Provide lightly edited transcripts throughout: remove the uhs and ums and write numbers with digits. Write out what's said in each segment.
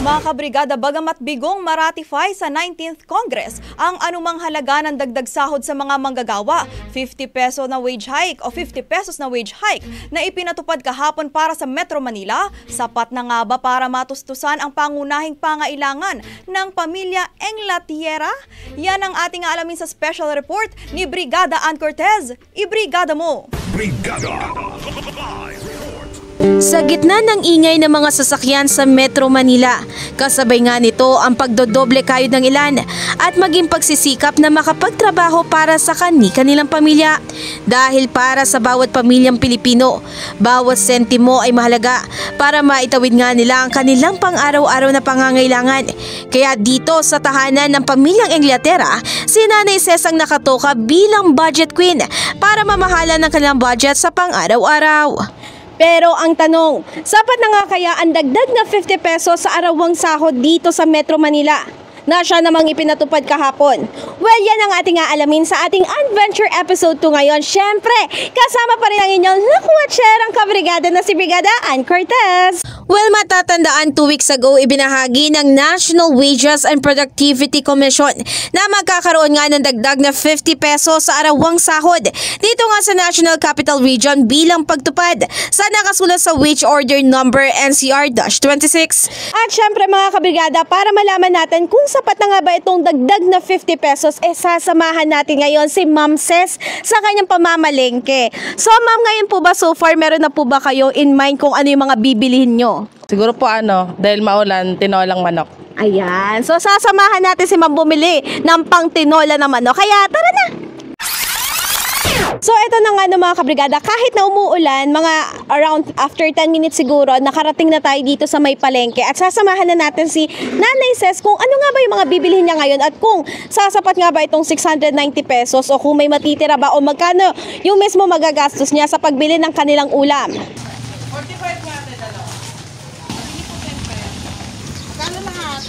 Mga kabrigada, bagamat bigong maratify sa 19th Congress ang anumang halaga ng dagdag sahod sa mga manggagawa, 50 peso na wage hike o 50 pesos na wage hike na ipinatupad kahapon para sa Metro Manila, sapat na nga ba para matustusan ang pangunahing pangailangan ng pamilya Englatiera? Yan ang ating alamin sa special report ni Brigada Ann Cortez. Ibrigada mo! Brigada! Sa gitna ng ingay ng mga sasakyan sa Metro Manila, kasabay nga nito ang pagdodoble kayod ng ilan at maging pagsisikap na makapagtrabaho para sa kanilang pamilya. Dahil para sa bawat pamilyang Pilipino, bawat sentimo ay mahalaga para maitawid nga nila ang kanilang pang-araw-araw na pangangailangan. Kaya dito sa tahanan ng pamilyang Englatiera, si Nanay Ces ang nakatoka bilang budget queen para mamahala ng kanilang budget sa pang-araw-araw. Pero ang tanong, sapat na nga kaya ang dagdag na 50 pesos sa arawang sahod dito sa Metro Manila na siya namang ipinatupad kahapon? Well, yan ang ating aalamin sa ating Adventure Episode 2 ngayon. Siyempre, kasama pa rin ang inyong lakwatserang kabrigada na si Brigada Ann Cortez. Well, matatandaan 2 weeks ago, ibinahagi ng National Wages and Productivity Commission na magkakaroon nga ng dagdag na 50 pesos sa arawang sahod dito nga sa National Capital Region bilang pagtupad sa nakasulat sa Wage Order Number NCR-26. At syempre mga kabrigada, para malaman natin kung sapat na nga ba itong dagdag na 50 pesos, sasamahan natin ngayon si Ma'am Ces sa kanyang pamamalengke. So ma'am, ngayon po ba so far meron na po ba kayo in mind kung ano yung mga bibilihin nyo? Siguro po dahil maulan, tinolang manok. Ayan, so sasamahan natin si Ma'am bumili ng pang tinola na manok. Kaya tara na! So ito na nga mga kabrigada, kahit na umuulan, mga around after 10 minutes siguro, nakarating na tayo dito sa may palengke at sasamahan na natin si Nanay Ces kung ano nga ba yung mga bibilihin niya ngayon at kung sasapat nga ba itong 690 pesos o kung may matitira ba o magkano yung mismo magagastos niya sa pagbili ng kanilang ulam. 45 nga natin, ano? Mabili po siyempre. Magkano lahat?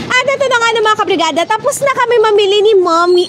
At ito na nga mga kabrigada, tapos na kami mamili ni Mommy.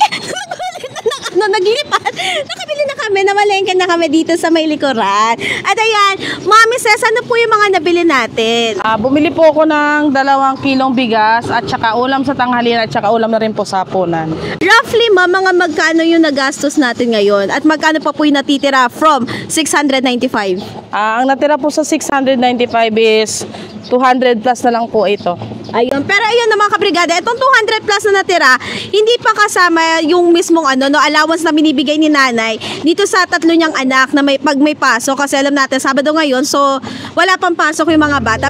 Naglipat. Nakabili na kami, namalengke na kami dito sa may likuran. At ayan, Mommy Ces, ano po yung mga nabili natin? Bumili po ako ng 2 kilong bigas at saka ulam sa tanghalian at saka ulam na rin po sa hapunan. Roughly, mga magkano yung nagastos natin ngayon? At magkano pa po yung natitira from 695? Ang natira po sa 695 is 200 plus na lang po ito. Ayun, pero ayun na mga kabrigada, itong 200 plus na natira, hindi pa kasama yung mismong allowance na binibigay ni nanay dito sa 3 niyang anak na pag may pasok, kasi alam natin Sabado ngayon, so wala pang pasok yung mga bata.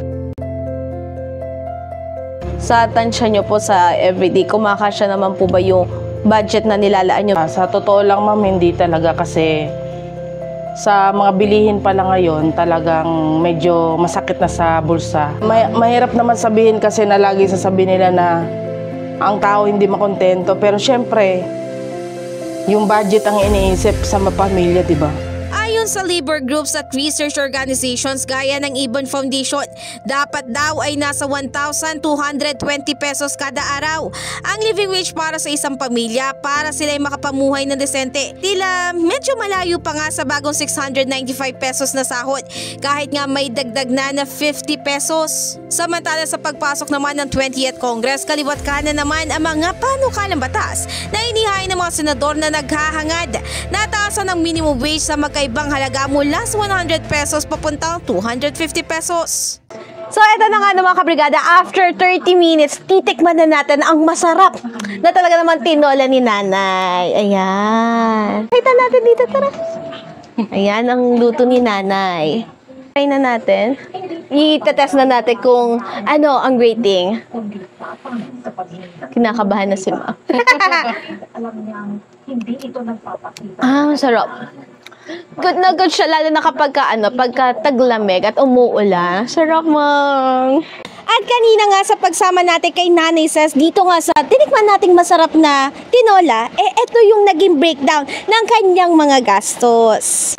Sa tansya nyo po sa everyday, kumakasya naman po ba yung budget na nilalaan nyo? Sa totoo lang ma'am, hindi talaga kasi sa mga bilihin pala ngayon, talagang medyo masakit na sa bulsa. Mahirap naman sabihin kasi na lagi sasabihin nila na ang tao hindi makontento. Pero syempre, yung budget ang iniisip sa mapamilya, di ba? Ayon sa labor groups at research organizations gaya ng Ibon Foundation, dapat daw ay nasa 1,220 pesos kada araw ang living wage para sa isang pamilya para sila ay makapamuhay ng desente. Tila medyo malayo pa nga sa bagong 695 pesos na sahod kahit nga may dagdag na 50 pesos. Samantala sa pagpasok naman ng 20th Congress, kaliwat kanan naman ang mga panukalang batas na inihain ng mga senador na naghahangad na taasan ng minimum wage sa magkaibang halaga mula sa 100 pesos papuntang 250 pesos. So eto na nga mga kabrigada, after 30 minutes, titikman na natin ang masarap na talaga naman tinola ni nanay. Ayan. Kita natin dito, tara. Ayan ang luto ni nanay. Try na natin. I-test na natin kung ano ang rating. Kinakabahan na si Ma. Masarap. Good na good siya, lalo na kapag pagka taglamig at umuulan. Sarap, Mang. At kanina nga sa pagsama natin kay Nanay Ces, dito nga sa tinikman nating masarap na tinola, ito yung naging breakdown ng kanyang mga gastos.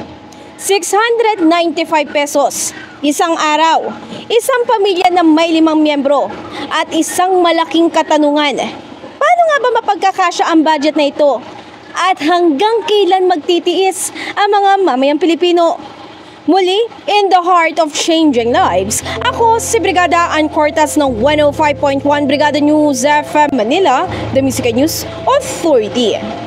695 pesos, isang araw, isang pamilya na may 5 miyembro, at isang malaking katanungan. Paano nga ba mapagkakasya ang budget na ito? at hanggang kailan magtitiis ang mga mamayang Pilipino. Muli, in the heart of changing lives, ako si Brigada Ann Cortas ng 105.1 Brigada News FM Manila, The Music News Authority.